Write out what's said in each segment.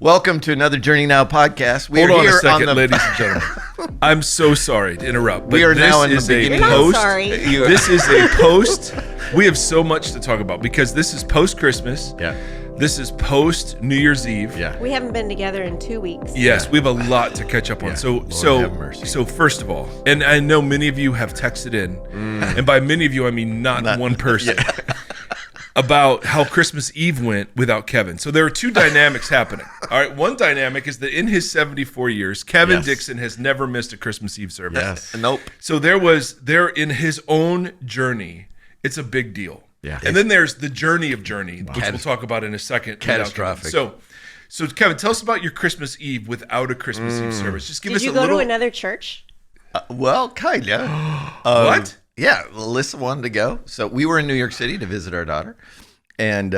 Welcome to another JourneyNOW podcast. We Hold are on here a second, on the... ladies and gentlemen. I'm so sorry to interrupt. But We are this now in the is a beginning. You're not post. sorry. This is a post. We have so much to talk about because this is post Christmas. Yeah. This is post New Year's Eve. Yeah. We haven't been together in 2 weeks. Yes, we have a lot to catch up on. Yeah. So, Lord have mercy. so first of all, and I know many of you have texted in, and by many of you I mean not one person, about how Christmas Eve went without Kevin. So there are two dynamics happening. All right, one dynamic is that in his 74 years, Kevin Yes. Dixon has never missed a Christmas Eve service. Yes. Nope. So there in his own journey, it's a big deal. Yeah. And then there's the journey of Journey, which we'll talk about in a second. Catastrophic. So Kevin, tell us about your Christmas Eve without a Christmas Eve service. Just give us Did you a go little. to another church? Well, kind of. What? Yeah. Alyssa wanted to go. So we were in New York City to visit our daughter. And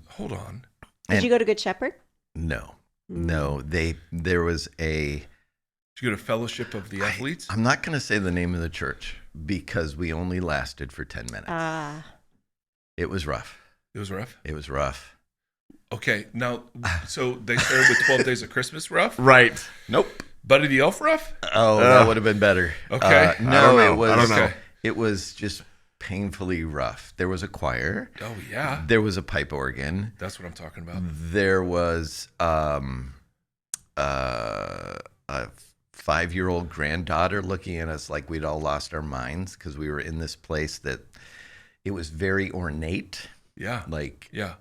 Hold on. Did you go to Good Shepherd? no, there was a... Did you go to Fellowship of the Athletes? I'm not going to say the name of the church because we only lasted for 10 minutes. It was rough. It was rough. It was rough. Okay, now, so they started with 12 Days of Christmas rough? Right. Nope. Buddy the Elf rough? Oh, that would have been better. Okay. No, it was. I don't know. Okay. It was just painfully rough. There was a choir. Oh, yeah. There was a pipe organ. That's what I'm talking about. There was a 5-year-old granddaughter looking at us like we'd all lost our minds because we were in this place that it was very ornate. Yeah. Like, Yeah.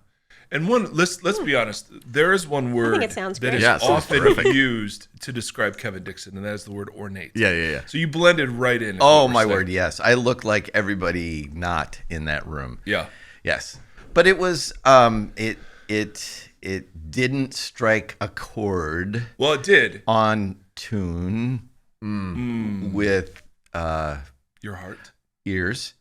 And let's be honest, there is one word it sounds that great. is Yeah, it sounds often terrific. used to describe Kevin Dixon, and that is the word ornate. Yeah. So you blended right in. is oh what we're my saying. word, yes. I looked like everybody not in that room. Yeah. Yes. But it was it didn't strike a chord Well, it did. on tune with Your heart. ears.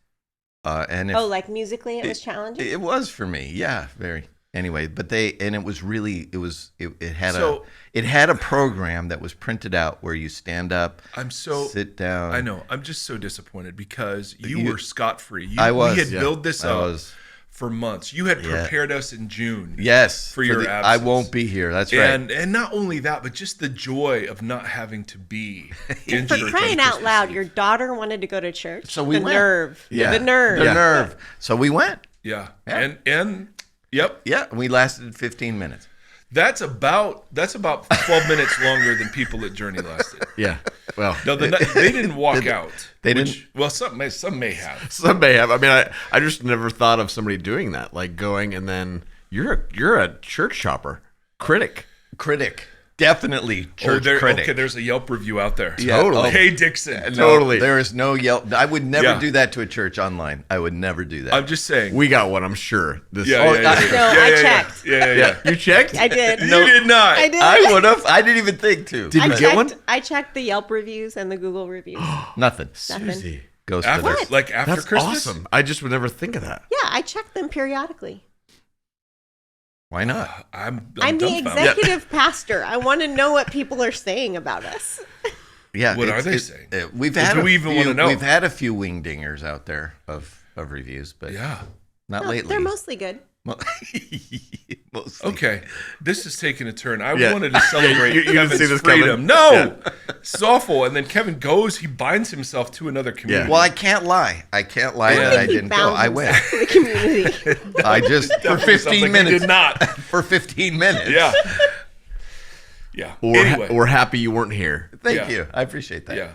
And if, Like musically it was challenging? it was for me. Yeah, very. Anyway, but it was really it had So- it had a program that was printed out where you stand up, sit down. I know. I'm just so disappointed because you were scot-free. I was. We had built this I up was. for months. You had prepared us in June. Yes, For your I absence. won't be here. That's right. And not only that, but just the joy of not having to be in For church on crying out Christmas loud, Eve. your daughter wanted to go to church. So we the went. nerve. Yeah. The nerve. The nerve. So we went. Yeah. Yeah. And yep. Yeah, we lasted 15 minutes. That's about 12 minutes longer than people at Journey lasted. Yeah. Well, No, they didn't walk out. they which- didn't? Well, some may have. some may have. I mean, I just never thought of somebody doing that, like going and then you're a church shopper, critic. Definitely church critic. Okay, there's a Yelp review out there. Yeah, Totally. Hey, Dixon. No, Totally. There is no Yelp. I would never Yeah. do that to a church online. I would never do that. I'm just saying. We got one, I'm sure. This. Yeah. No, I checked. Yeah. You checked? I did. You did not. I did. I would have. I didn't even think to. Did I you checked, get one? I checked the Yelp reviews and the Google reviews. Nothing. Suzie. Goes After, to the... like after That's Christmas? awesome. I just would never think of that. Yeah, I check them periodically. Why not? I'm I'm the dumbfounded. executive pastor. I want to know what people are saying about us. Yeah. What are they saying? We've Or had do a we even few, wanna know? We've had a few wingdingers out there of reviews, but Yeah. not No, lately. they're mostly good. Mostly. Okay. This is taking a turn. I Yeah. wanted to celebrate You didn't Kevin's see this freedom. coming? No. It's awful. And then Kevin goes, he binds himself to another community. Well, I can't lie. I can't lie that I He didn't go. bound I went. himself to the community. I just for Definitely sounds 15 like he minutes. did not. For 15 minutes. Yeah. Yeah. Anyway. We're happy you weren't here. Thank Yeah. you. I appreciate that. Yeah.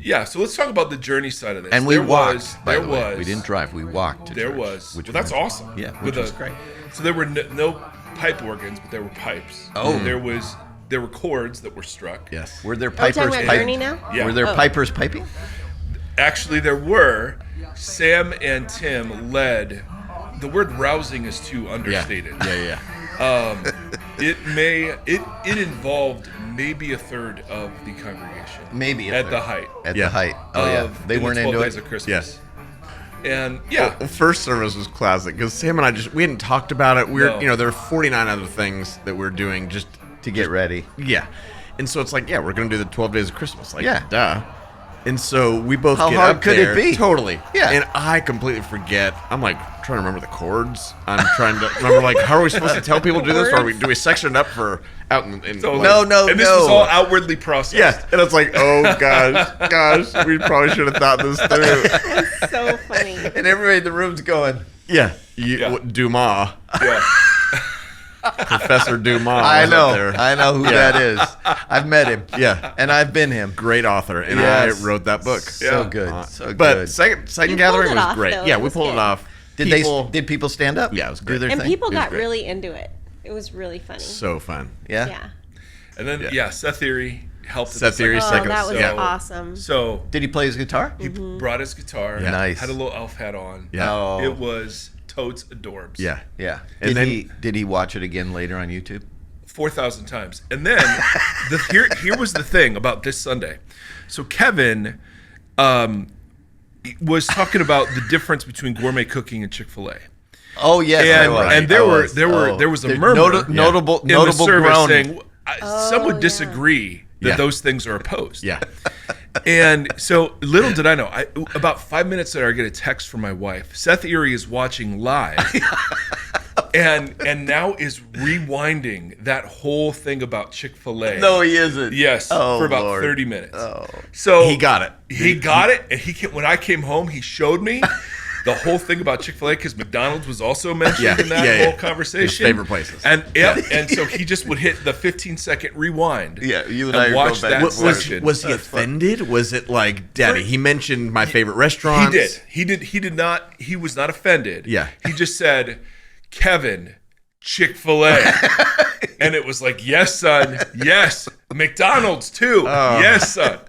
Yeah, so let's talk about the journey side of this. And we There walked. was- by there the way. was- We didn't drive. We walked. To There church, was. Which Well, that's was- awesome. Yeah, With which was great. So there were no pipe organs, but there were pipes. Oh. There were chords that were struck. Yes. Were there Are we pipers? talking about pipe- Journey now? Yeah. Were there Oh. pipers piping? Actually, there were. Sam and Tim led. The word rousing is too understated. Yeah. It involved maybe a third of the congregation. Maybe a at third. the height. At Yeah. the height. Oh yeah. of They in the weren't 12 into days it. of Christmas. Yes. And yeah, Well, first service was classic because Sam and I we hadn't talked about it. We're No. there are 49 other things that we're doing just To get ready. yeah, and so it's like we're gonna do the 12 days of Christmas. Like Yeah. duh. And so we both How get hard up could it there. be? Totally. Yeah. And I completely forget. I'm like trying to remember the chords. I'm trying to remember, like, how are we supposed to tell people to do this? Or do we section it up for out in So, like, No. And this was all outwardly processed. Yeah, and it's like, oh gosh, we probably should have thought this through. That's so funny. And everybody in the room's going, Yeah, Yeah. Dumas, Yeah. Professor Dumas. I was know. up there. I know who that is. I've met him. Yeah. And I've been him. Great author, and Yes. I wrote that book. So Yeah. good. So But good. second You gathering pulled it was off, great. though. Yeah, It we was pulled good. it off. Did people stand up? Yeah, it was Do great. their And thing? people It was got great. really into it. It was really funny. So fun. Yeah. Yeah. And then, Seth Theory helped. at the Seth Theory, Oh, second. that was yeah. awesome. So Did he play his guitar? he brought his guitar. Yeah. Nice. Had a little elf hat on. Yeah. Oh. It was totes adorbs. Yeah. Yeah. And Did he watch it again later on YouTube? 4,000 times. And then here was the thing about this Sunday. So Kevin was talking about the difference between gourmet cooking and Chick-fil-A. Oh yes, I And, was. and I was. there was a There's murmur notable in the notable service groan. saying some would yeah. disagree that Yeah. those things are opposed. Yeah. And so little did I know, about 5 minutes later, I get a text from my wife. Seth Erie is watching live, and now is rewinding that whole thing about Chick-fil-A. No, he isn't. Yes, Oh, for about Lord. 30 minutes. Oh. So He got it. He got it, and when I came home, he showed me the whole thing about Chick-fil-A because McDonald's was also mentioned Yeah, in that yeah, whole yeah. conversation. His favorite places. And and so he just would hit the 15-second rewind. Yeah, you and I would watch go back that and forth. section. Was he That's fun. offended? Was it like, Daddy, he mentioned my favorite restaurants? He did not. He was not offended. Yeah. He just said, "Kevin, Chick-fil-A," and it was like, "Yes, son. Yes, McDonald's too. Oh. Yes, son."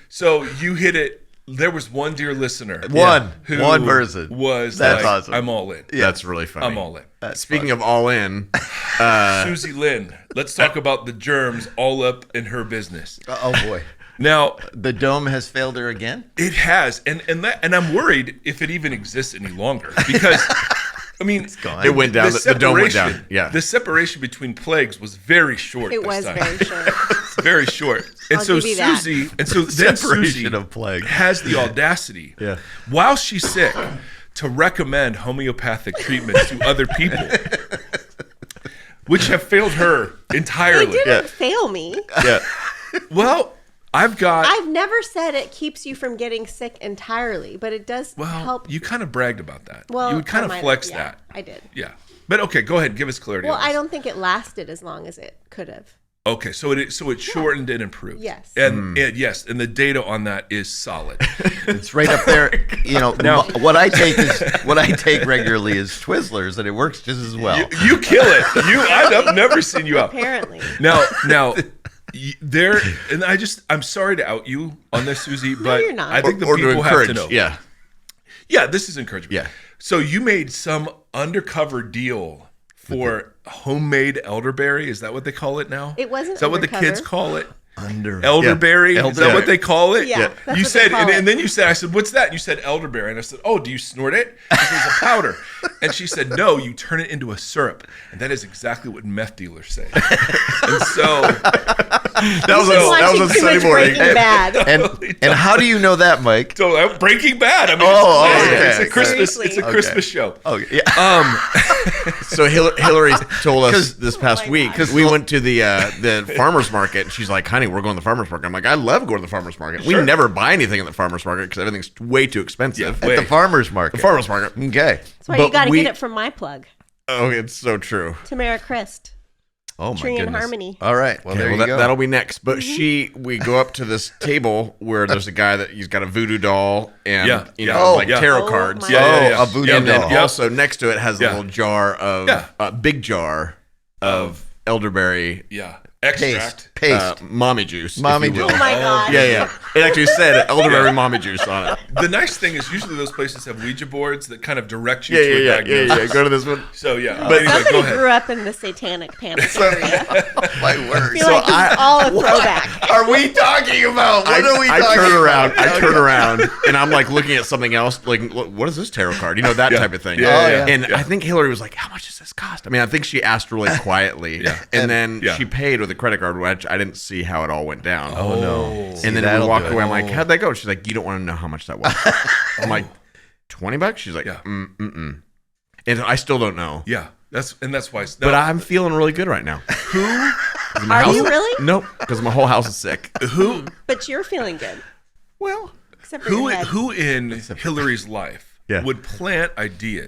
So you hit it. There was one dear listener. One who person. was That's like, awesome. I'm all in. That's really funny. I'm all in. Speaking of all in, Suzie Lind. Let's talk about the germs all up in her business. Oh boy, Now, the dome has failed her again. it has, and I'm worried if it even exists any longer because, I mean, gone. it went down. The dome went down. separation- Yeah. the separation between plagues was very short. It this was time. very short. very short. And I'll so give you that. Susie, and so then Separation Susie of plague. has the audacity, Yeah. while she's sick, to recommend homeopathic treatments to other people, which have failed her They entirely. didn't fail me. Yeah. Well, I've got. I've never said it keeps you from getting sick entirely, but it does well, help. you kind of bragged about that. Well, you would kind I of might have, flex yeah, that. I did. Yeah. But okay, go ahead. Give us clarity. Well, on this. I don't think it lasted as long as it could have. Okay, so it shortened and improved. Yes. And yes, and the data on that is solid. It's right up there. You know, Now- what I take regularly is Twizzlers, and it works just as well. You kill it. I've never seen you out. Apparently. Now, there, and I'm sorry to out you on this, Susie, but you're not. I think the Or to people have encourage. to know. Yeah. Yeah, this is encouragement. Yeah. So you made some undercover deal for homemade elderberry. Is that what they call it now? It wasn't Is that what the undercover. kids call it? Under Elderberry? Yeah. Is that what they call it? Yeah, that's You what said, they call it. and then you said, I said, what's that? And you said elderberry. And I said, oh, do you snort it? Because it's a powder. And she said, no, you turn it into a syrup. And that is exactly what meth dealers say. And so, That was Watching a too Sunday much morning. Breaking Bad. and how do you know that, Mike? so Breaking Bad. I mean, okay. it's a Christmas. Seriously. It's a Christmas show. Oh yeah. So Hillary told us this past my week God. because we went to the farmer's market. And she's like, honey, we're going to the farmer's market. I'm like, I love going to the farmer's market. Sure. We never buy anything at the farmer's market because everything's way too expensive. Yeah. At the farmer's market. The farmer's market. Okay. That's why But you got to we- get it from my plug, Oh, it's so true. Tamara Christ. Oh my Tree and goodness. Harmony. All right. Well, there Well, you go. that'll be next. But we go up to this table where there's a guy that he's got a voodoo doll and Yeah. you know Yeah. Oh, like yeah. tarot Oh, cards. my Yeah. a voodoo And then doll. Yep. also next to it has a Yeah. little jar of Yeah. a big jar of elderberry Yeah. Extract. Paste. mommy juice. Mommy if you will. juice. Oh my God. Yeah. It actually said elderberry mommy juice on it. The nice thing is usually those places have Ouija boards that kind of direct you Yeah, to a yeah. diagnosis. Go to this one. So yeah, but anyway, Somebody go ahead. grew up in the satanic panic area. My word. I feel like this is all a throwback. Are we talking about? What are we I talking turn about? around. I turn around, and I'm like looking at something else. Like, what is this tarot card? You know, that Yeah. type of thing. Yeah, yeah, And I think Hillary was like, "How much does this cost?" I mean, I think she asked really quietly, Yeah. and then Yeah. she paid with a credit card, which I didn't see how it all went down. Oh no. And then we that'll walk do it. away. I'm like, "How'd that go?" She's like, "You don't want to know how much that was." I'm like, $20. She's like, Yeah. mm. And I still don't know. Yeah, that's why. But I'm feeling really good right now. Are you really? Nope, because my whole house is sick. But you're feeling good. Well, Except for your head. who in Hillary's life Yeah. would plant ideas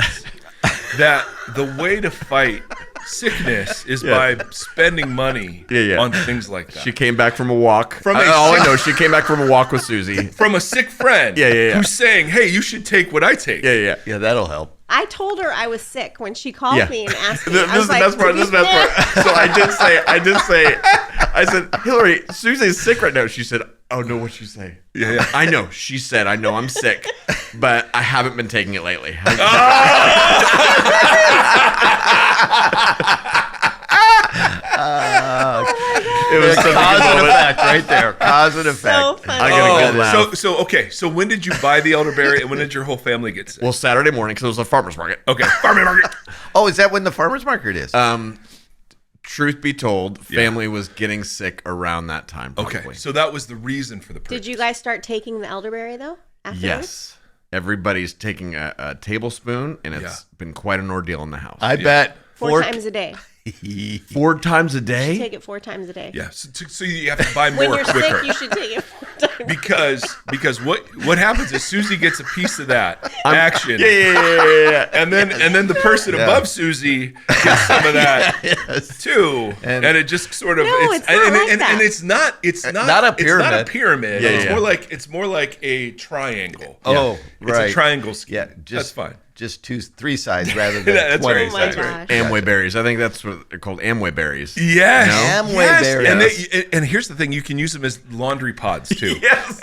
that the way to fight sickness is by spending money on things like that? she came back from a walk. From All I know, she came back from a walk with Susie. From a sick friend who's saying, hey, you should take what I take. Yeah. Yeah, that'll help. I told her I was sick when she called me and asked me. This I was is the like, best part. This is the best part. So I said, Hillary, Susie's sick right now. She said, oh, no, what'd you say? Yeah. I know. She said, I know I'm sick, but I haven't been taking it lately. It was such a Cause good and moment. effect right there. Cause and effect. So funny. I got a good laugh. So when did you buy the elderberry and when did your whole family get sick? Well, Saturday morning, because it was a farmer's market. Okay, farmer market. Oh, is that when the farmer's market is? Truth be told, family was getting sick around that time. Probably. Okay, so that was the reason for the purchase. Did you guys start taking the elderberry though? Afterwards? Yes. Everybody's taking a tablespoon, and it's been quite an ordeal in the house. I bet Four times a day. 4 times a day? Take it 4 times a day. Yeah, so you have to buy When more you're quicker. sick, you should take it 4 times. because what happens is Susie gets a piece of that action, Yeah. and then the person above Susie gets some of that too, and it just sort of No, it's not like that. and it's not not a It's not a pyramid. pyramid. Yeah, it's yeah. more like a triangle. Oh, right. It's a triangle scheme. Yeah, That's fine. Just 3 sides rather than That's 20 right, Oh my that's sides. gosh. Amway berries. I think that's what they're called, Amway berries. Yes, No? Amway yes. berries. And here's the thing: you can use them as laundry pods too. Yes.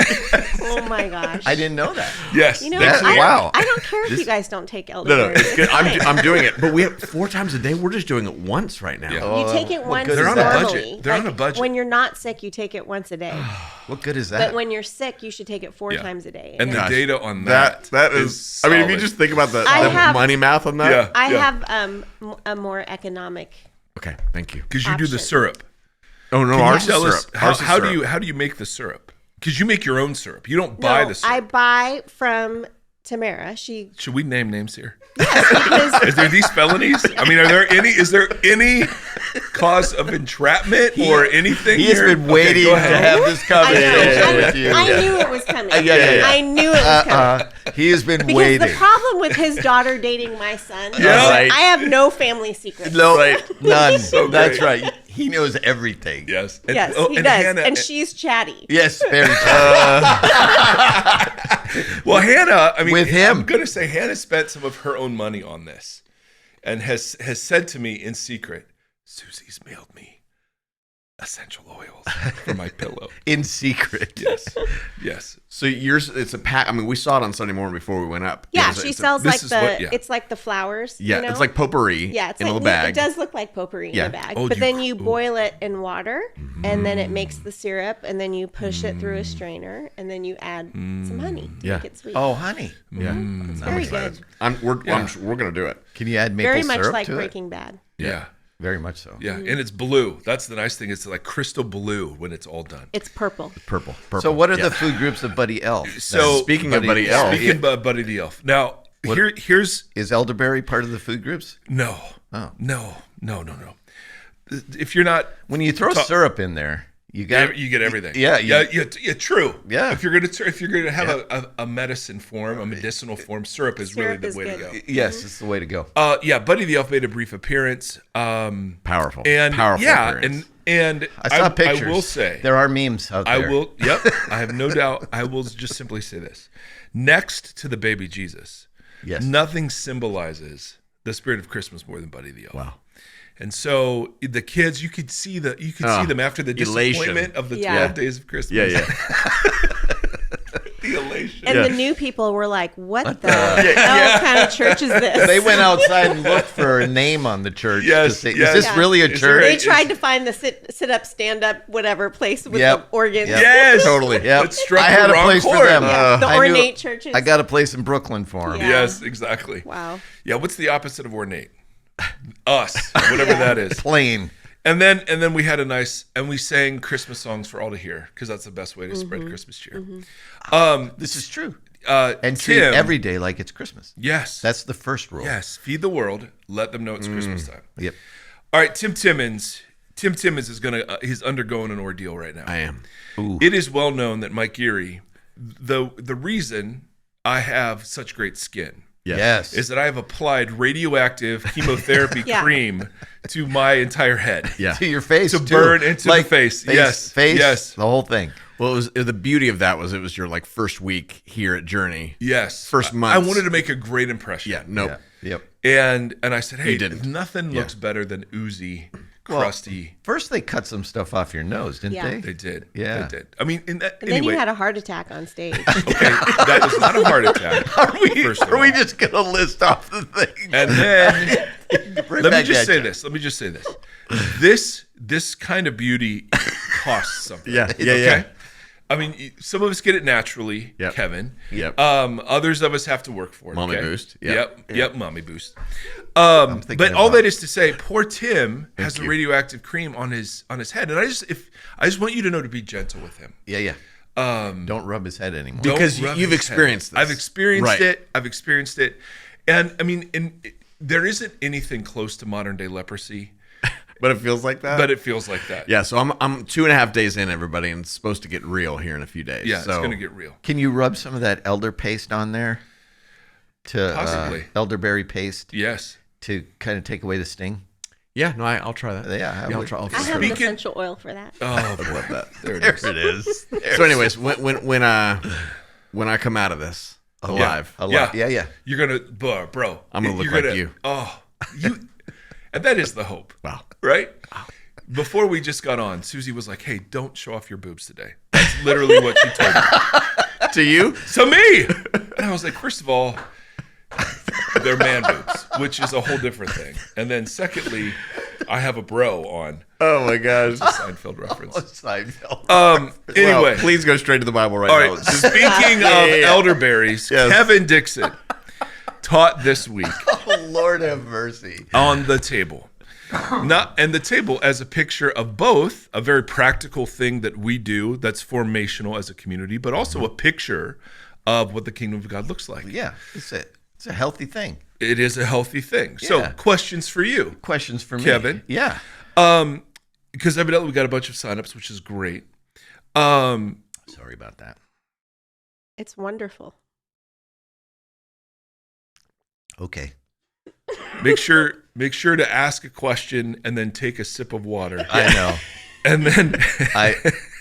Oh my gosh. I didn't know that. Yes. You know, That- I, wow. I don't care if you guys don't take No, elderberry. it's good. I'm doing it. But we have 4 times a day. We're just doing it once right now. Yeah. You take it what once good They're is on a that? budget. normally. They're on a budget. When you're not sick, you take it once a day. What good is that? But when you're sick, you should take it 4 Yeah. times a day. And the then- data on That is. I mean, if you solid. just think about the I have- money math on that. Yeah. I have a more economic. Okay. Thank you. because you do the option. syrup. Oh no, Can ours you tell is us syrup. Ours is how syrup. do you make the syrup? Because you make your own syrup. You don't buy No, the syrup. I buy from Tamara. She Should we name names here? because Is there these felonies? I mean, is there any cause of entrapment or anything? He has here? been Okay, waiting go to ahead. have this conversation with you. I knew it was coming. yeah. I knew it was coming. He has been Because waiting. the problem with his daughter dating my son is Yeah. that Right. I have no family secrets. No, Right. none. So That's great. right. He knows everything. Yes. And- Yes, oh, he and does. Hannah- and she's chatty. Yes, very true. Well, Hannah, I mean, With him. I'm going to say Hannah spent some of her own money on this and has said to me in secret, Susie's mailed me essential oils for my pillow. In secret. Yes. So yours, it's a pack. I mean, we saw it on Sunday morning before we went up. Yeah, It's a- she it's a- sells this like is the what- yeah. it's like the flowers. Yeah, you know? it's like potpourri. yeah, it's in like a little bag. it does look like potpourri Yeah. in a bag. Oh, but you- then you ooh. boil it in water and then it makes the syrup and then you push it through a strainer and then you add some honey to Yeah. make it sweet. Oh, honey. Yeah, very good. we're gonna do it. Can you add maple Very much syrup like to Breaking Bad. Yeah. Very much so. Yeah. And it's blue. That's the nice thing. It's like crystal blue when it's all done. It's purple. Purple. So what are Yeah. the food groups of Buddy Elf? So Speaking of Buddy Elf, Speaking of Buddy the Elf. Now, here's Is elderberry part of the food groups? no. Oh. No. If you're not When you throw Ta- syrup in there, you got you get everything. Yeah, yeah, true. Yeah. If you're gonna have a medicine form, a medicinal form, syrup is Syrup really is the way to good. go. Yes, it's the way to go. Yeah, Buddy the Elf made a brief appearance. powerful, And powerful. yeah, appearance. and I saw pictures. I will say there are memes out there. I will. Yep, I have no doubt. I will just simply say this: next to the baby Jesus, Yes. nothing symbolizes the spirit of Christmas more than Buddy the Elf. Wow. And so the kids, you could see them after the elation. disappointment of the Yeah. 12 days of Christmas. Yeah. The elation. And Yeah. the new people were like, what the hell kind of church is this? They went outside and looked for a name on the church. Yes, to say, yes. Is this Yeah. really a Is there church? They tried to find the sit up, stand up, whatever place with Yep. the organs. Yep. Yes, Totally. Yep. It struck I had the a wrong place for chord. them. Yeah, the I knew- ornate churches. I got a place in Brooklyn for them. Yeah. Yes, exactly. Wow. Yeah, what's the opposite of ornate? Us, whatever that is. Plain. And then we had we sang Christmas songs for all to hear because that's the best way to spread Christmas cheer. This is true. And treat Tim, every day like it's Christmas. yes, That's the first rule. yes, feed the world. Let them know it's Christmas time. Yep. All right, Tim Timmons is he's undergoing an ordeal right now. I am. Ooh. It is well known that Mike Erre, the reason I have such great skin Yes. is that I have applied radioactive chemotherapy Yeah. cream to my entire head. Yeah. To your face, To too. burn into the face. Yes. Face, Yes. the whole thing. Well, the beauty of that was it was your like first week here at Journey. Yes. First I months. wanted to make a great impression. Yeah. Nope. Yep. And I said, hey, didn't. nothing Yeah. looks better than oozy, crusty. First, they cut some stuff off your nose, didn't Yeah. they? They did. Yeah. They did. I mean, And then anyway, you had a heart attack on stage. okay, that was not a heart attack. Are we all. just going to list off the things? And then Right let me back just at say you. this. Let me just say this. This kind of beauty costs something. Yeah. Yeah. Okay. Yeah. I mean, some of us get it naturally, Yep. Kevin. Yep. Others of us have to work for it. Mommy okay? boost. Yep. Yep. Mommy boost. thinking But all about- that is to say, poor Tim has the you. radioactive cream on his head, and I just want you to know to be gentle with him. Yeah. Don't rub his head anymore. Don't Because rub you've his head. experienced this. I've experienced Right. it. I've experienced it, and I mean, there isn't anything close to modern day leprosy, But it feels like that. but it feels like that. yeah. So I'm 2.5 days in, everybody, and it's supposed to get real here in a few days. Yeah, So it's gonna get real. Can you rub some of that elder paste on there? To Possibly. elderberry paste Yes. to kind of take away the sting? Yeah. No, I'll try that. Yeah, I I'll would- try. I'll I try. have an Speaking- essential oil for that. Oh, I love that. there it There is. it is. So, anyways, when I come out of this alive, Yeah. You're gonna, bro. I'm gonna look you're like you. Oh, you, and that is the hope. Wow. Right? Before we just got on, Susie was like, "Hey, don't show off your boobs today." That's literally what she told me. to you, To me, and I was like, first of all, they're man boobs, which is a whole different thing. And then secondly, I have a bro on. oh my gosh. Seinfeld reference. Seinfeld. Anyway, Well, please go straight to the Bible right all now. right. Speaking of elderberries, Yes. Kevin Dixon taught this week Oh, Lord have mercy. on the table. And the table as a picture of both a very practical thing that we do that's formational as a community, but also a picture of what the kingdom of God looks like. Yeah, it's a healthy thing. It is a healthy thing. So, Yeah. questions for you, Questions for me, Kevin? Yeah. Because evidently we got a bunch of signups, which is great. Sorry about that. It's wonderful. Okay. Make sure to ask a question and then take a sip of water. I know. And then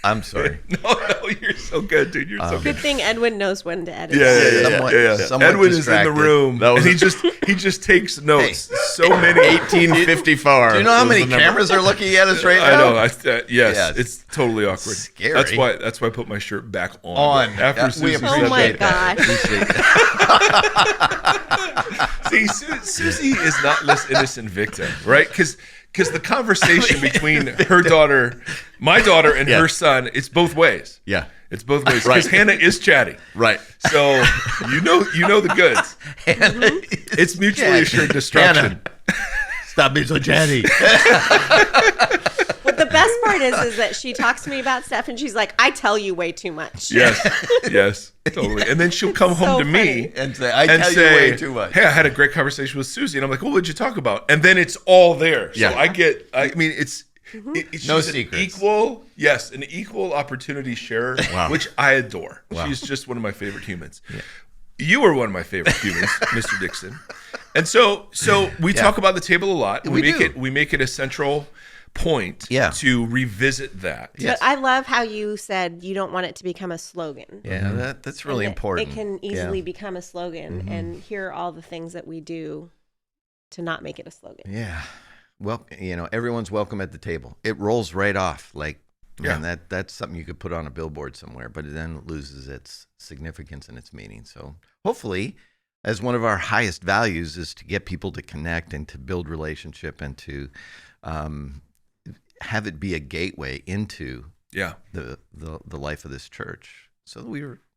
I'm sorry. no, you're so good, dude. You're so good. Good thing Edwin knows when to edit. Somewhat Edwin is in distracted. the room, That was- and he just takes notes. Hey. So many. 1854. Do you know how was many the number. cameras are looking at us right I now? know. Yes, Yes. it's totally awkward. Scary. That's why I put my shirt back on. On. After We Susie Oh said my that. gosh. Appreciate that. See, Susie is not this innocent victim, right? Because the conversation between her daughter, my daughter, and Yeah. her son, it's both ways. Yeah. It's both ways. Right. Because Hannah is chatty. Right. So you know the goods. It's mutually assured destruction. Stop being so chatty. But the best part is that she talks to me about stuff and she's like, I tell you way too much. Yes, totally. And then she'll come home to me funny. And say, I tell you way too much. Hey, I had a great conversation with Susie, and I'm like, well, what'd you talk about? And then it's all there. So Yeah. it's No she's an secrets. an equal opportunity sharer, Wow. which I adore. She's just one of my favorite humans. You are one of my favorite humans, Mr. Dixon. And so we talk about the table a lot. And We make do. we make it a central point to revisit that. Yes. But I love how you said you don't want it to become a slogan. Yeah, that's really And that important. It can easily Yeah. become a slogan, and here are all the things that we do to not make it a slogan. Yeah. Well, everyone's welcome at the table. It rolls right off. Like, man, that's something you could put on a billboard somewhere, but it then loses its significance and its meaning. So hopefully, as one of our highest values is to get people to connect and to build relationship and to have it be a gateway into the life of this church. So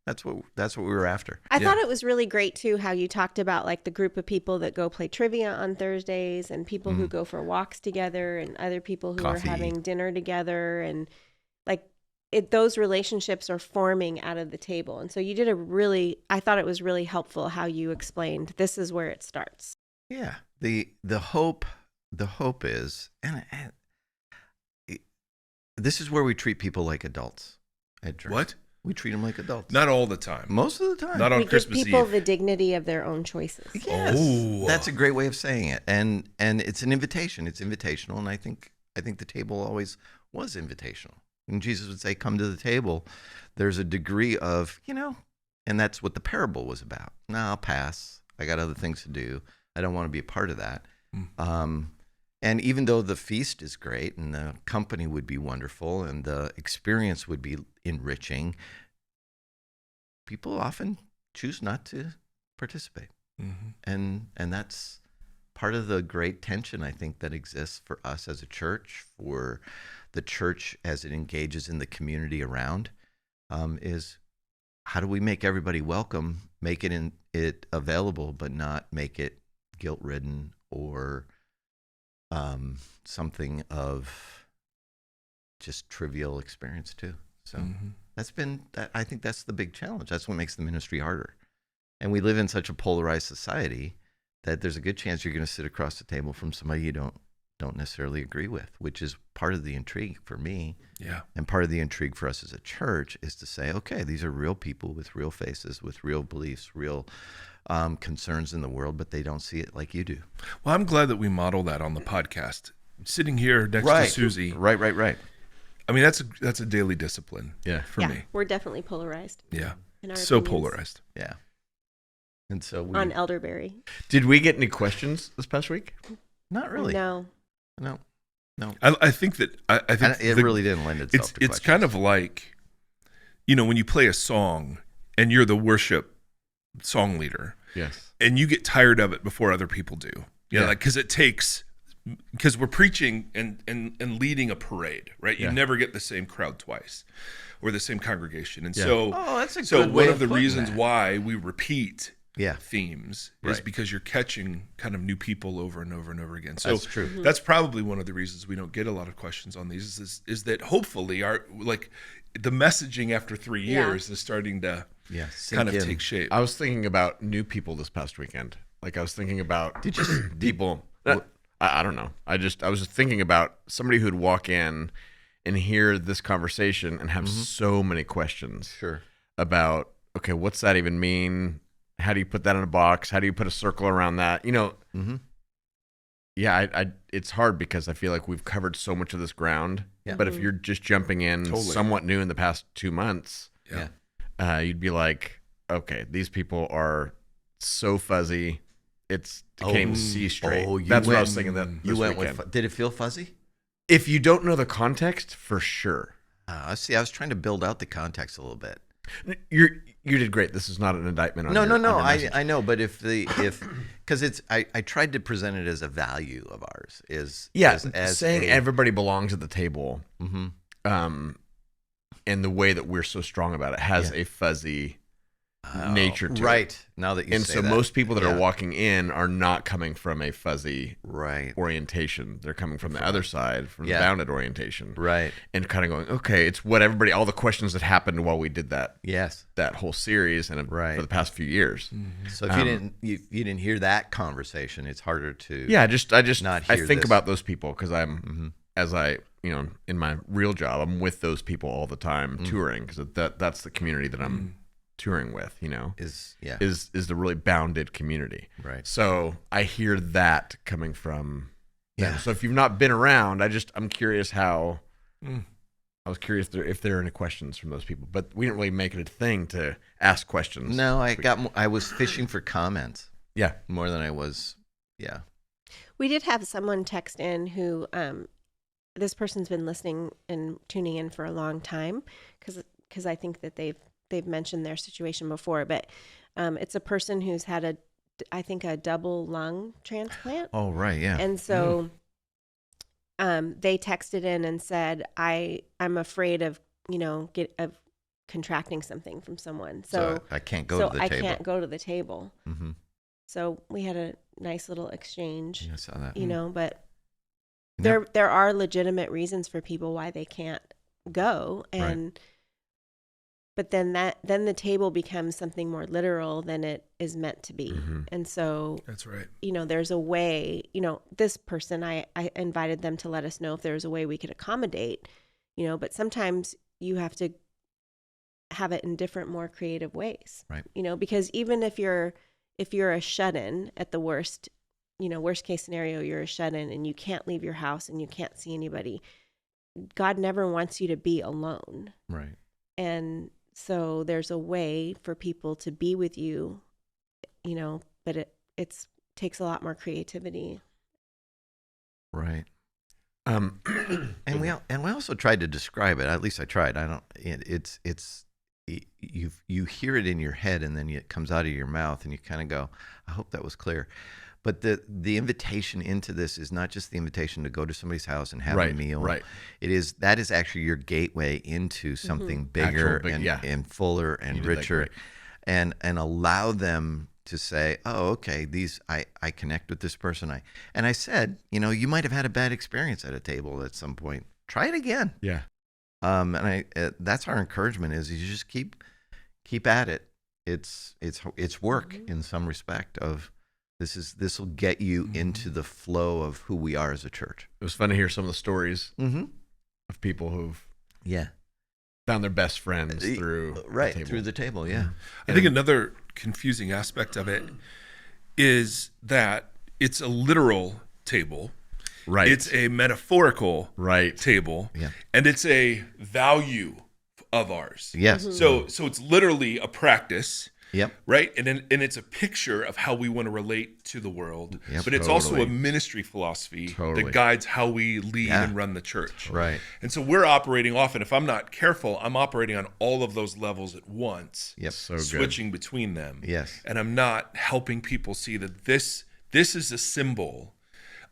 that's what we were after. I thought it was really great too how you talked about like the group of people that go play trivia on Thursdays and people who go for walks together and other people who Coffee. are having dinner together, and like those relationships are forming out of the table. And so you did I thought it was really helpful how you explained this is where it starts. Yeah. The hope is, and this is where we treat people like adults at church. What? We treat them like adults. Not all the time. Most of the time. Not on We give Christmas people Eve. the dignity of their own choices. Yes. Oh. That's a great way of saying it. And it's an invitation. It's invitational. And I think the table always was invitational. When Jesus would say, come to the table, there's a degree of, and that's what the parable was about. No, I'll pass. I got other things to do. I don't want to be a part of that. And even though the feast is great and the company would be wonderful and the experience would be enriching, people often choose not to participate. And that's part of the great tension, I think, that exists for us as a church, for the church as it engages in the community around, is how do we make everybody welcome, make it available, but not make it guilt-ridden or something of just trivial experience too. So I think that's the big challenge. That's what makes the ministry harder. And we live in such a polarized society that there's a good chance you're going to sit across the table from somebody you don't necessarily agree with, which is part of the intrigue for me. Yeah. And part of the intrigue for us as a church is to say, okay, these are real people with real faces, with real beliefs, real concerns in the world, but they don't see it like you do. Well, I'm glad that we model that on the podcast. Sitting here next to Suzie. Right. I mean, that's a daily discipline for me. We're definitely polarized. Yeah. In our So opinions. polarized. Yeah. And so On elderberry. Did we get any questions this past week? Not really. No. I think that I think it really didn't lend itself to it's kind of like, when you play a song and you're the worship song leader. Yes. And you get tired of it before other people do. Yeah. Because we're preaching and leading a parade, right? You never get the same crowd twice or the same congregation. And so that's a so good way one of of the putting reasons that. why we repeat Yeah. themes is Right. because you're catching kind of new people over and over and over again. So That's true. That's probably one of the reasons we don't get a lot of questions on these is that hopefully the messaging after 3 years is starting to kind of take shape. I was thinking about new people this past weekend. Like I was thinking about people. I don't know. I was just thinking about somebody who'd walk in and hear this conversation and have so many questions. Sure. About, okay, what's that even mean? How do you put that in a box? How do you put a circle around that? Yeah, it's hard because I feel like we've covered so much of this ground. Yeah. But if you're just jumping in somewhat new in the past 2 months, you'd be like, okay, these people are so fuzzy. I can't even see straight. That's what I was thinking. That you went weekend. with. Did it feel fuzzy? If you don't know the context, for sure. See, I was trying to build out the context a little bit. You did great. This is not an indictment on No. your message. I know, but because I tried to present it as a value of ours as saying everybody belongs at the table, and the way that we're so strong about it has a fuzzy nature to it. Right. Now that you say so that. most people that are walking in are not coming from a fuzzy right orientation. They're coming from the other side, from the bounded orientation. Right. And kind of going, okay, it's what all the questions that happened while we did that. Yes. That whole series and for the past few years. So if you didn't hear that conversation, it's harder to I think about those people because I'm as I in my real job, I'm with those people all the time touring because that's the community that I'm touring with, is the really bounded community. Right. So I hear that coming from them. So if you've not been around, I'm curious how. I was curious if there are any questions from those people, but we didn't really make it a thing to ask questions. No, I was fishing for comments. Yeah, more than I was. Yeah. We did have someone text in who this person's been listening and tuning in for a long time because I think that they've mentioned their situation before, but it's a person who's had a double lung transplant. Oh, right. Yeah. And so they texted in and said, I'm afraid of, of contracting something from someone. So I can't go to the table. I can't go to the table. Mm-hmm. So we had a nice little exchange, Yeah, I saw that. but there are legitimate reasons for people why they can't go. And but then the table becomes something more literal than it is meant to be. And so that's right. There's a way, this person, I invited them to let us know if there's a way we could accommodate, but sometimes you have to have it in different, more creative ways, right? Because even if you're a shut-in at the worst case scenario, you're a shut-in and you can't leave your house and you can't see anybody. God never wants you to be alone. Right. And so there's a way for people to be with you, but it takes a lot more creativity. Right. And we also tried to describe it. At least I tried. You hear it in your head and then it comes out of your mouth and you kind of go, I hope that was clear. But the invitation into this is not just the invitation to go to somebody's house and have a meal. Right. That is actually your gateway into something bigger and fuller and richer, and allow them to say, oh, okay, I connect with this person. I said, you might have had a bad experience at a table at some point. Try it again. Yeah. And that's our encouragement is you just keep at it. It's work in some respect of this will get you into the flow of who we are as a church. It was fun to hear some of the stories of people who've found their best friends through the table. Yeah. I think another confusing aspect of it is that it's a literal table. Right. It's a metaphorical table. Yeah. And it's a value of ours. Yes. So it's literally a practice. Yep. Right. And it's a picture of how we want to relate to the world. Yep. But it's also a ministry philosophy that guides how we lead and run the church. Right. And so we're operating often, if I'm not careful, I'm operating on all of those levels at once. Yep. So switching between them. Yes. And I'm not helping people see that this is a symbol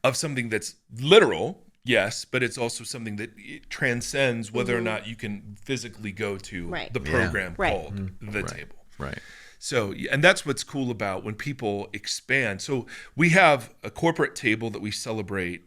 of something that's literal, yes, but it's also something that transcends whether or not you can physically go to the program called the table. Right. So, and that's what's cool about when people expand. So we have a corporate table that we celebrate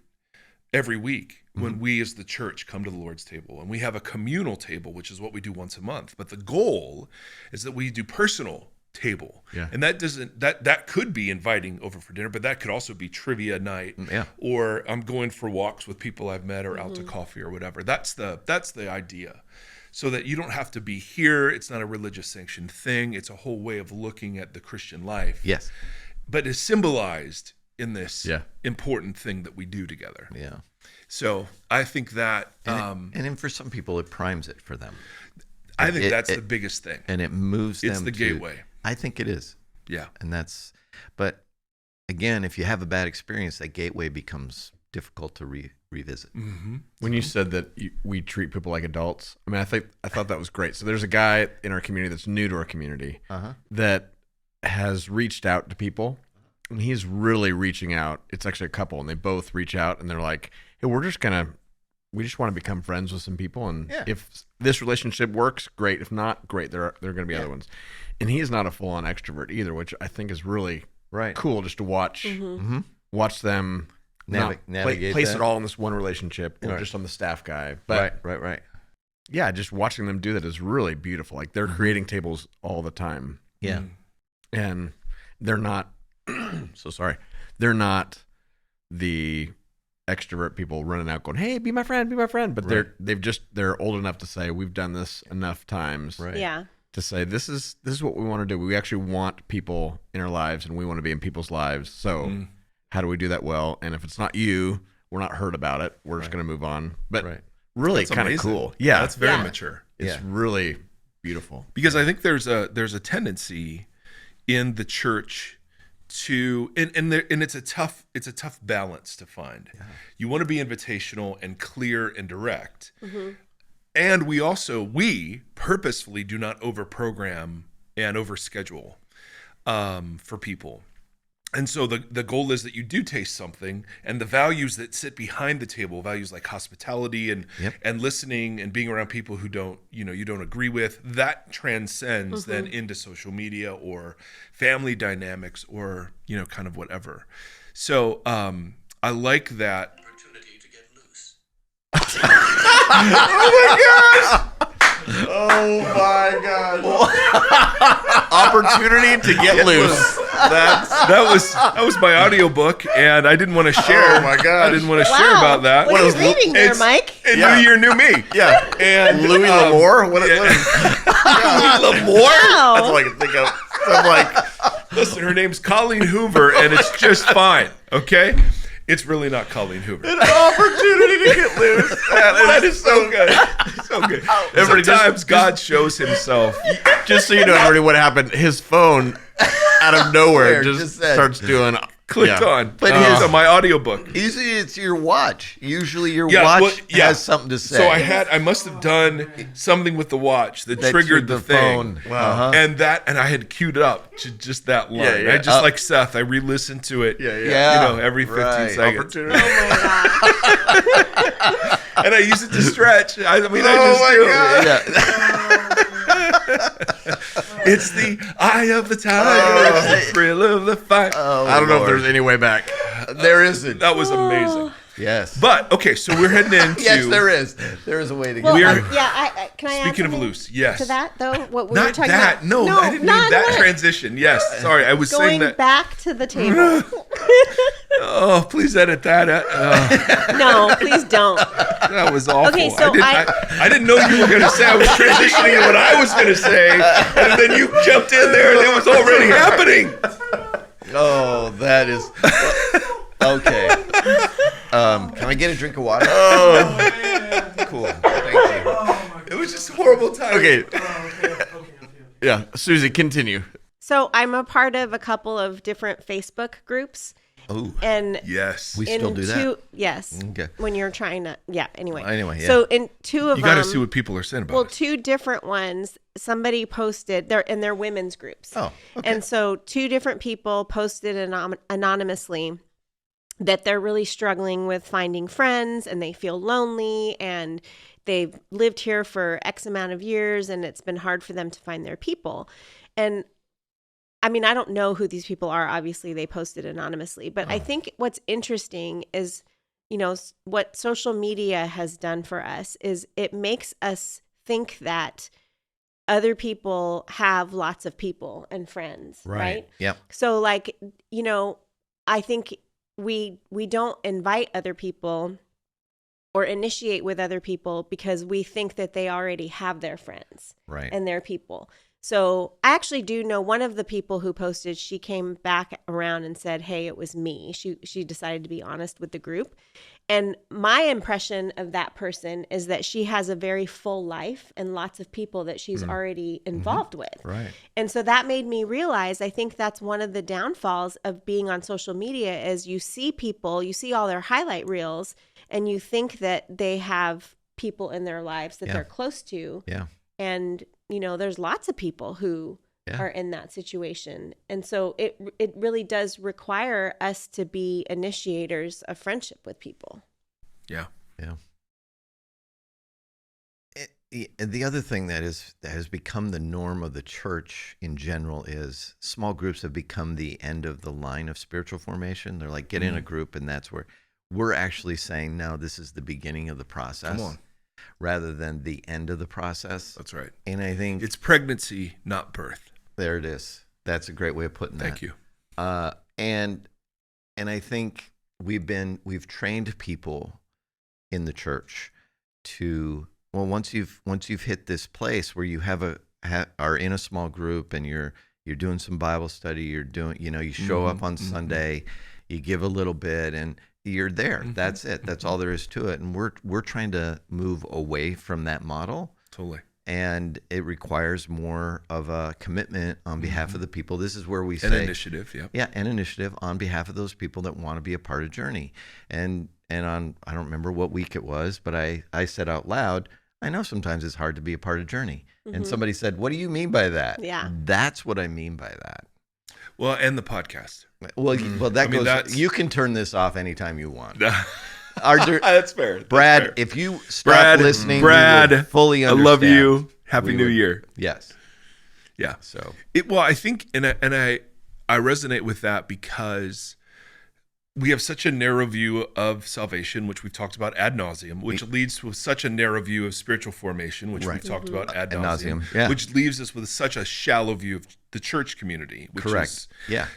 every week when we as the church come to the Lord's table. And we have a communal table, which is what we do once a month. But the goal is that we do personal table. Yeah. And that could be inviting over for dinner, but that could also be trivia night. Yeah. Or I'm going for walks with people I've met or out to coffee or whatever. That's the idea. So that you don't have to be here. It's not a religious sanctioned thing. It's a whole way of looking at the Christian life. Yes. But it's symbolized in this important thing that we do together. Yeah. So I think that... and then for some people, it primes it for them. I think that's the biggest thing. And it moves them It's the gateway. I think it is. Yeah. But again, if you have a bad experience, that gateway becomes difficult to revisit. Mm-hmm. When you said that we treat people like adults, I mean, I thought that was great. So there's a guy in our community that's new to our community that has reached out to people, and he's really reaching out. It's actually a couple, and they both reach out, and they're like, hey, we just want to become friends with some people, and if this relationship works, great. If not, great. There are going to be other ones. And he is not a full-on extrovert either, which I think is really cool just to watch watch them navigate place it all in this one relationship or just on the staff guy. But right. Yeah, just watching them do that is really beautiful. Like they're creating tables all the time. Yeah. And they're not they're not the extrovert people running out going, hey, be my friend. But they're old enough to say, we've done this enough times. Right. Yeah. To say this is what we want to do. We actually want people in our lives, and we want to be in people's lives. So how do we do that well? And if it's not you, we're not hurt about it. We're just going to move on. But really kind of cool. Yeah, that's very mature. It's really beautiful. Because I think there's a tendency in the church to and it's a tough balance to find. Yeah. You want to be invitational and clear and direct. Mm-hmm. And we purposefully do not overprogram and overschedule for people. And so the goal is that you do taste something, and the values that sit behind the table, values like hospitality and listening and being around people who you don't agree with, that transcends then into social media or family dynamics or kind of whatever. So I like that. Opportunity to get loose. Oh my gosh. Opportunity to get loose. That was my audiobook, and I didn't want to share. Oh my God! I didn't want to share about that. What are you reading there, Mike? New Year, new me. Yeah. And Louis L'Amour? What is Louis L'Amour? Wow. That's all I can think of. I'm like, listen, her name's Colleen Hoover, and it's just fine. Okay. It's really not Colleen Hoover. An opportunity to get loose. That is so good. So good. Sometimes God shows himself. Just so you know, everybody, what happened, his phone, out of nowhere, just starts doing... Clicked on. But on my audiobook. Usually it's your watch. Usually your watch has something to say. So I must have done something with the watch that triggered the thing. Phone. Wow. And I had queued up to just that line. Yeah. I just like Seth, I re-listened to it. Yeah. Every 15 seconds. Opportunity. Oh my God. And I use it to stretch. I just do it. It's the eye of the tiger, it's the thrill of the fight. I don't know if there's any way back. There isn't. That was amazing. Yes. But okay, so we're heading into. Yes, there is. There is a way to Well, get. can I add Speaking of something loose, yes. to that though? What we Not were talking that. about? No, I didn't mean that transition. Yes, sorry, I was saying Going that. back to the table. Oh, please edit that. No, please don't. That was awful. Okay, so I didn't know you were going to say I was transitioning to what I was going to say, and then you jumped in there, and it was already happening. Oh, that is okay. Can I get a drink of water? Oh, cool. Thank you. It was just horrible timing. Okay. Yeah, Suzie, continue. So I'm a part of a couple of different Facebook groups. Oh, And yes, we still do that. Yes. Okay. When you're trying to, Anyway. Anyway, yeah. So in two of you them, got to see what people are saying about it. two different ones. Somebody posted they're women's groups. Oh, okay. And so two different people posted anonymously that they're really struggling with finding friends and they feel lonely and they've lived here for X amount of years and it's been hard for them to find their people. And I mean, I don't know who these people are. Obviously, they posted anonymously. But I think what's interesting is, what social media has done for us is it makes us think that other people have lots of people and friends, right? Yep. So, I think we don't invite other people or initiate with other people because we think that they already have their friends and their people. So I actually do know one of the people who posted, she came back around and said, hey, it was me. She decided to be honest with the group. And my impression of that person is that she has a very full life and lots of people that she's already involved with. Right. And so that made me realize, I think that's one of the downfalls of being on social media is you see people, you see all their highlight reels, and you think that they have people in their lives that they're close to. Yeah. And there's lots of people who are in that situation. And so it really does require us to be initiators of friendship with people. Yeah. Yeah. The other thing that has become the norm of the church in general is small groups have become the end of the line of spiritual formation. They're like, get in a group, and that's where we're actually saying, no, this is the beginning of the process. Come on. Rather than the end of the process. That's right. And I think it's pregnancy, not birth. There it is. That's a great way of putting that. Thank you. And I think we've trained people in the church to, well, once you've hit this place where you are in a small group and you're doing some Bible study, you're doing, you show up on Sunday, you give a little bit, and you're there. That's it. That's all there is to it. And we're trying to move away from that model. Totally. And it requires more of a commitment on behalf of the people. This is where we say an initiative, an initiative on behalf of those people that want to be a part of Journey. And on, I don't remember what week it was, but I said out loud, I know sometimes it's hard to be a part of Journey. And somebody said, what do you mean by that? Yeah. That's what I mean by that. Well, and the podcast. Well, that goes. You can turn this off anytime you want. That's fair. Brad, fair. if you stop listening, Brad, we will fully understand. I love you. Happy New Year. Yes. Yeah. So I think, and I resonate with that because we have such a narrow view of salvation, which we've talked about ad nauseum, which leads to such a narrow view of spiritual formation, which we've talked about ad nauseum, which leaves us with such a shallow view of the church community. Which Correct.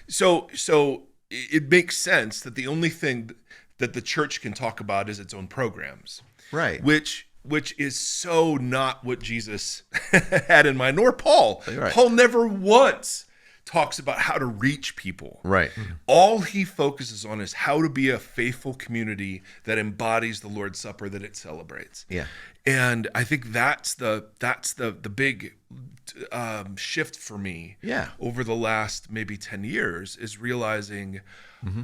So it makes sense that the only thing that the church can talk about is its own programs. Right. Which is so not what Jesus had in mind, nor Paul. Right. Paul never once talks about how to reach people. Right. All he focuses on is how to be a faithful community that embodies the Lord's Supper that it celebrates. Yeah. And I think that's the big shift for me. Yeah. Over the last maybe 10 years is realizing,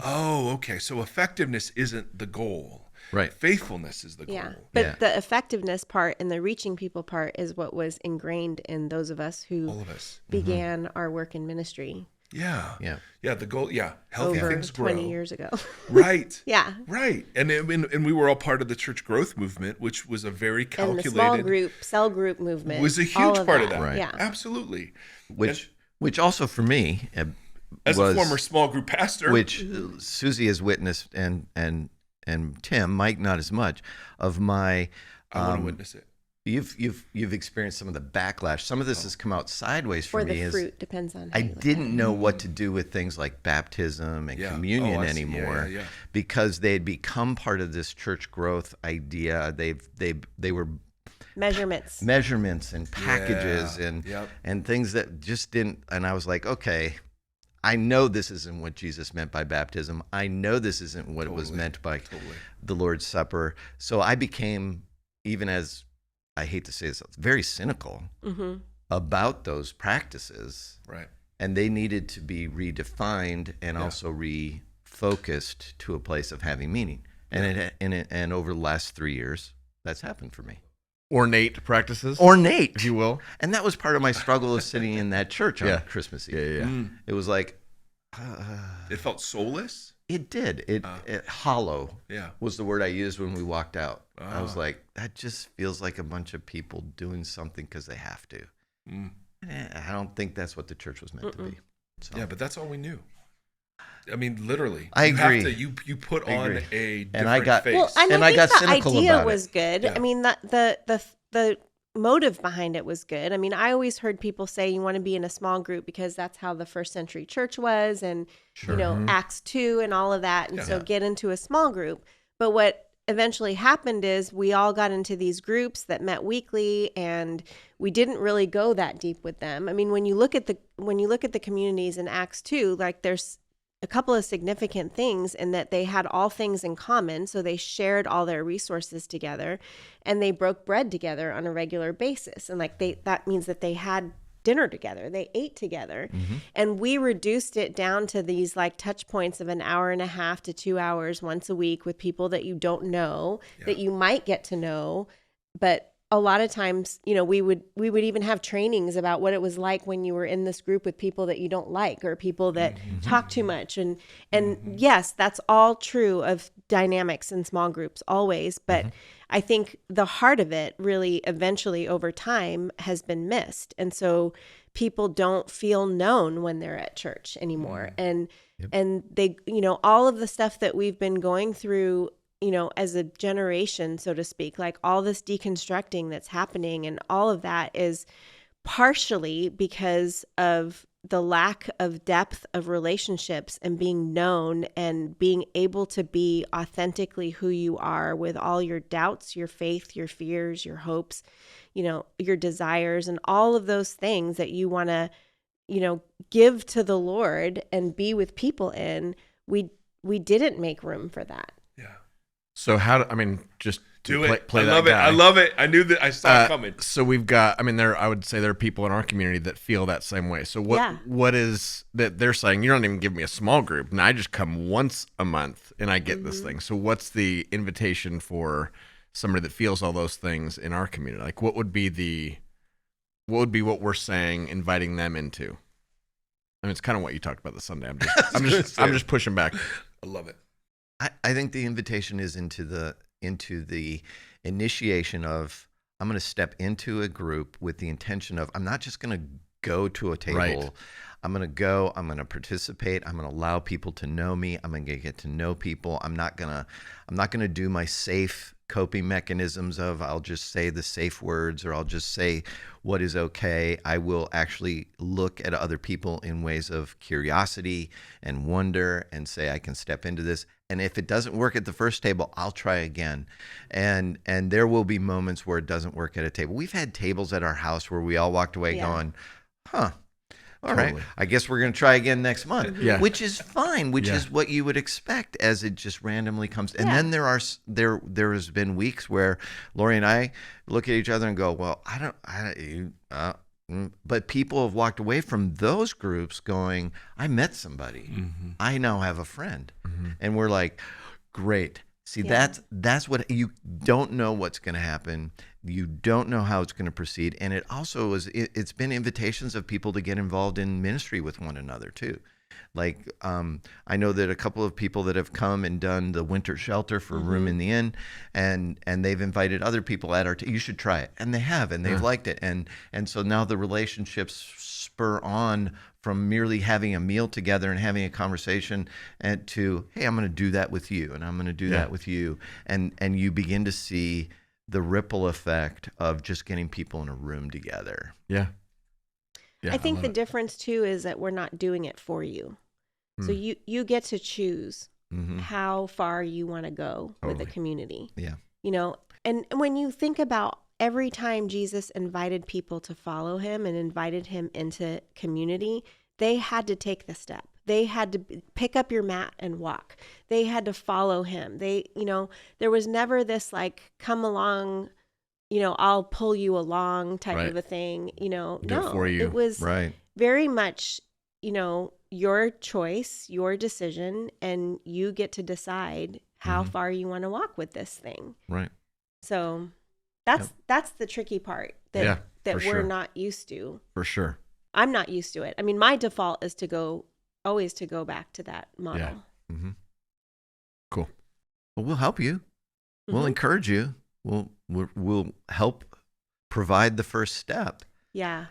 oh, okay, so effectiveness isn't the goal. Right. Faithfulness is the goal. Yeah. But the effectiveness part and the reaching people part is what was ingrained in those of us who began our work in ministry. Yeah. Yeah. Yeah. The goal. Yeah. Healthy over things grow. 20 years ago. Right. Yeah. Right. And we were all part of the church growth movement, which was a very calculated. And the small group, cell group movement. Was a huge part of that. Right. Yeah. Absolutely. Which also for me, as a former small group pastor, which Suzie has witnessed, and Tim, Mike, not as much of my. I want to witness it. You've experienced some of the backlash. Some of this has come out sideways for me. Or the fruit depends on. How I you look didn't at it. know what to do with things like baptism and communion anymore, because they had become part of this church growth idea. They were measurements and packages and things that just didn't. And I was like, okay, I know this isn't what Jesus meant by baptism. I know this isn't what it was meant by the Lord's Supper. So I became, even as I hate to say this, very cynical about those practices. Right. And they needed to be redefined and also refocused to a place of having meaning. And over the last 3 years, that's happened for me. Ornate practices, if you will. And that was part of my struggle of sitting in that church on Christmas Eve. It was like it felt soulless. It did. It hollow. Yeah, was the word I used when we walked out. I was like, that just feels like a bunch of people doing something because they have to. I don't think that's what the church was meant to be. So. Yeah, but that's all we knew. I mean, literally. I agree. You put on a different and I got, face. Well, and I got think the cynical idea about was good. Yeah. I mean, the motive behind it was good. I mean, I always heard people say you want to be in a small group because that's how the first century church was, and Acts 2 and all of that. And so get into a small group. But what eventually happened is we all got into these groups that met weekly, and we didn't really go that deep with them. I mean, when you look at the communities in Acts 2, like there's a couple of significant things in that they had all things in common. So they shared all their resources together, and they broke bread together on a regular basis. And that means that they had dinner together. They ate together. And we reduced it down to these like touch points of an hour and a half to 2 hours once a week with people that you don't know, that you might get to know. But a lot of times, we would even have trainings about what it was like when you were in this group with people that you don't like, or people that talk too much. And yes, that's all true of dynamics in small groups always. But I think the heart of it really eventually over time has been missed. And so people don't feel known when they're at church anymore. And they, all of the stuff that we've been going through, as a generation, so to speak, like all this deconstructing that's happening, and all of that is partially because of the lack of depth of relationships and being known and being able to be authentically who you are with all your doubts, your faith, your fears, your hopes, your desires, and all of those things that you want to, give to the Lord and be with people in. We didn't make room for that. So just do play, it. play I that love guy. it. I love it. I knew that. I saw it coming. So we've got. I would say there are people in our community that feel that same way. So what is that they're saying? You don't even give me a small group, and I just come once a month, and I get this thing. So what's the invitation for somebody that feels all those things in our community? Like, what would be what we're saying, inviting them into? I mean, it's kind of what you talked about this Sunday. I'm just pushing back. I love it. I think the invitation is into the initiation of, I'm going to step into a group with the intention of, I'm not just going to go to a table. Right. I'm going to go, I'm going to participate, I'm going to allow people to know me, I'm going to get to know people. I'm not going to do my safe coping mechanisms of I'll just say the safe words or I'll just say what is okay. I will actually look at other people in ways of curiosity and wonder and say I can step into this. And if it doesn't work at the first table, I'll try again. And there will be moments where it doesn't work at a table. We've had tables at our house where we all walked away going, all right, I guess we're going to try again next month, which is fine, which is what you would expect as it just randomly comes. And then there has been weeks where Lori and I look at each other and go, well, but people have walked away from those groups going, I met somebody. I now have a friend. And we're like, great. See, that's what you don't know what's going to happen. You don't know how it's going to proceed. And it also it's been invitations of people to get involved in ministry with one another too. Like I know that a couple of people that have come and done the winter shelter for Room in the Inn, and they've invited other people at our you should try it. And they have, and they've liked it. And so now the relationships spur on from merely having a meal together and having a conversation and to, hey, I'm going to do that with you and I'm going to do that with you. And you begin to see the ripple effect of just getting people in a room together. Yeah. I think the difference too is that we're not doing it for you. So you get to choose how far you want to go with the community. Yeah. You know, and when you think about every time Jesus invited people to follow him and invited him into community, they had to take the step. They had to pick up your mat and walk. They had to follow him. There was never this like, come along, I'll pull you along type of a thing, Do it for you. It was very much, your choice, your decision, and you get to decide how far you want to walk with this thing. Right. So that's the tricky part that we're not used to. For sure. I'm not used to it. I mean, my default is always to go back to that model. Yeah. Cool. Well, we'll help you. We'll encourage you. We'll help provide the first step. Yeah.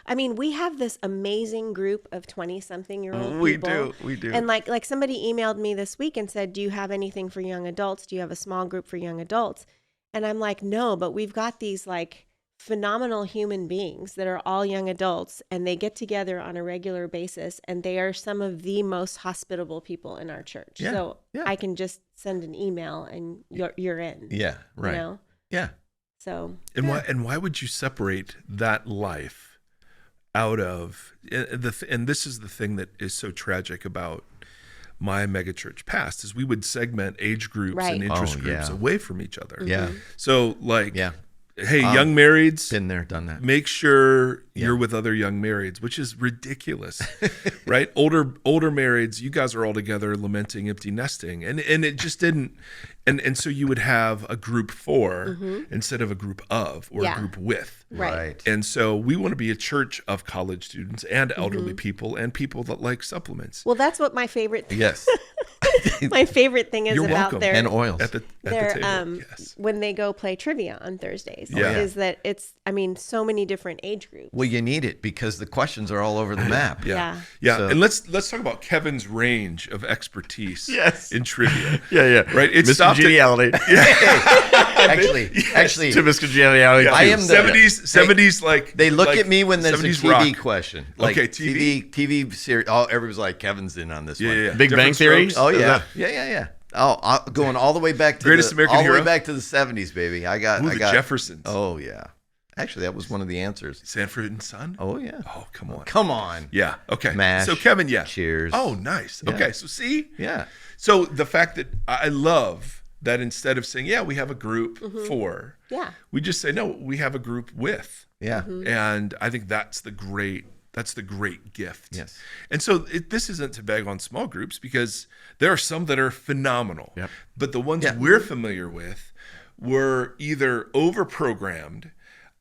I mean, we have this amazing group of 20-something-year-old people. We do. And like somebody emailed me this week and said, do you have anything for young adults? Do you have a small group for young adults? And I'm like, no, but we've got these like phenomenal human beings that are all young adults, and they get together on a regular basis, and they are some of the most hospitable people in our church. So I can just send an email and you're in. Yeah, right. You know? Yeah. So and why would you separate that life out of and this is the thing that is so tragic about my megachurch past is we would segment age groups and interest groups away from each other. Yeah. So like hey, young marrieds, been there, done that. Make sure you're with other young marrieds, which is ridiculous, right? Older marrieds, you guys are all together lamenting empty nesting, and it just didn't. And so you would have a group for instead of a group of or a group with. Right. And so we want to be a church of college students and elderly people and people that like supplements. Well, that's what my favorite. Yes. My favorite thing is You're about welcome. their And oils. At the table. Yes. When they go play trivia on Thursdays. Yeah. Is that so many different age groups. Well, you need it because the questions are all over the map. Yeah. So- And let's talk about Kevin's range of expertise in trivia. Right? It Mr. stopped Geniality. Actually, To Mr. Geniality. I am the 70s like They look like at me when there's a 70s TV rock. question. Like Okay, TV. series. Oh, everybody's like, Kevin's in on this one. Yeah. Big Bang Different Theory? strokes. Oh yeah. Oh, going all the way back to Greatest American all the Hero? way back to the 70s, baby. I got The Jeffersons. Oh yeah. Actually, that was one of the answers. Sanford and Son? Oh yeah. Oh, come on. Come on. Yeah. Okay. MASH. So Kevin, Cheers. Oh, nice. Yeah. Okay. So see? Yeah. So the fact that I love that instead of saying, we have a group for, we just say, no, we have a group with. Yeah. And I think that's the great gift. Yes. And so this isn't to beg on small groups because there are some that are phenomenal. Yep. But the ones we're familiar with were either over-programmed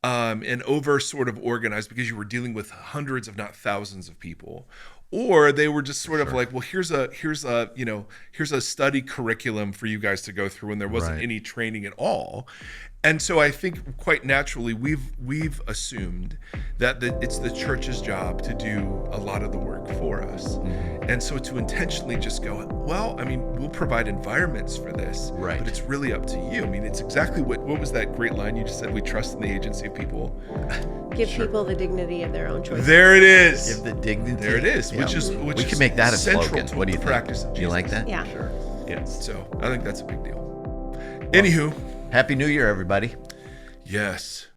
and over sort of organized because you were dealing with hundreds, if not thousands of people, or they were just sort of like, well, here's a study curriculum for you guys to go through, and there wasn't any training at all. And so I think quite naturally we've assumed that it's the church's job to do a lot of the work for us. Mm-hmm. And so to intentionally just go, well, I mean, we'll provide environments for this, right, but it's really up to you. I mean, it's exactly what was that great line you just said? We trust in the agency of people. Give people the dignity of their own choices. There it is. Give the dignity. There it is. Yeah. Which we can make that a slogan. To what do you the think? Practice of do you like that? Yeah. Sure. Yes. So I think that's a big deal. Anywho. Happy New Year, everybody. Yes.